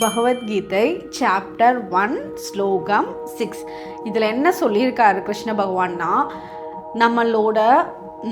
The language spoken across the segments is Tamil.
பகவத்கீதை சாப்டர் 1 ஸ்லோகம் 6. இதில் என்ன சொல்லியிருக்காரு கிருஷ்ண பகவான்னா, நம்மளோட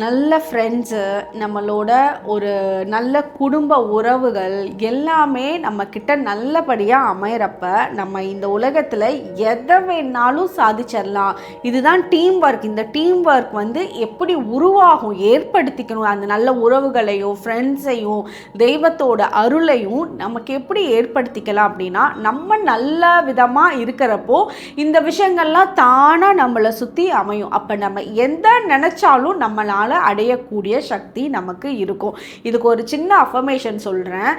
நல்ல ஃப்ரெண்ட்ஸு, நம்மளோட ஒரு நல்ல குடும்ப உறவுகள் எல்லாமே நம்மக்கிட்ட நல்லபடியாக அமைகிறப்ப நம்ம இந்த உலகத்தில் எதை வேணாலும் சாதிச்சிடலாம். இதுதான் டீம் ஒர்க். இந்த டீம் ஒர்க் எப்படி உருவாகும், ஏற்படுத்திக்கணும். அந்த நல்ல உறவுகளையும் ஃப்ரெண்ட்ஸையும் தெய்வத்தோட அருளையும் நமக்கு எப்படி ஏற்படுத்திக்கலாம் அப்படின்னா, நம்ம நல்ல விதமாக இருக்கிறப்போ இந்த விஷயங்கள்லாம் தானாக நம்மளை சுற்றி அமையும். அப்போ நம்ம எந்த நினச்சாலும் நம்மளால் அடையக்கூடிய சக்தி நமக்கு இருக்கும். இதுக்கு ஒரு சின்ன அஃபர்மேஷன் சொல்கிறேன்.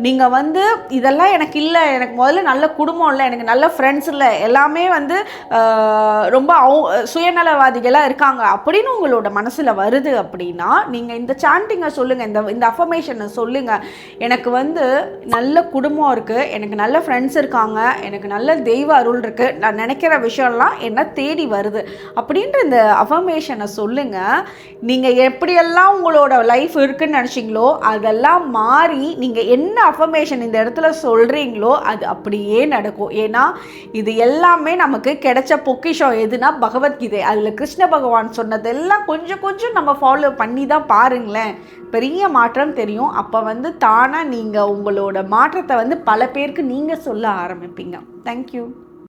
நீங்கள் இதெல்லாம் எனக்கு இல்லை, எனக்கு முதல்ல நல்ல குடும்பம் இல்லை, எனக்கு நல்ல ஃப்ரெண்ட்ஸ் இல்லை, எல்லாமே ரொம்ப சுயநலவாதிகளாக இருக்காங்க அப்படின்னு உங்களோட மனசில் வருது அப்படின்னா, நீங்கள் இந்த சாண்டிங்கை சொல்லுங்கள், இந்த அஃபர்மேஷனை சொல்லுங்கள். எனக்கு நல்ல குடும்பம் இருக்குது, எனக்கு நல்ல ஃப்ரெண்ட்ஸ் இருக்காங்க, எனக்கு நல்ல தெய்வ அருள் இருக்குது, நான் நினைக்கிற விஷயம்லாம் என்ன தேடி வருது அப்படின்ற இந்த அஃபர்மேஷனை சொல்லுங்கள். நீங்கள் எப்படியெல்லாம் உங்களோட லைஃப் இருக்குன்னு நினச்சிங்களோ அதெல்லாம் மாறி நீங்கள் என்ன அஃபர்மேஷன் இந்த இடத்துல சொல்கிறீங்களோ அது அப்படியே நடக்கும். ஏன்னா இது எல்லாமே நமக்கு கிடைச்ச பொக்கிஷம் எதுனா பகவத்கீதை. அதில் கிருஷ்ண பகவான் சொன்னதெல்லாம் கொஞ்சம் கொஞ்சம் நம்ம ஃபாலோ பண்ணி தான் பாருங்களேன், பெரிய மாற்றம் தெரியும். அப்போ தானாக நீங்கள் உங்களோட மாற்றத்தை பல பேருக்கு நீங்கள் சொல்ல ஆரம்பிப்பீங்க. தேங்க்யூ.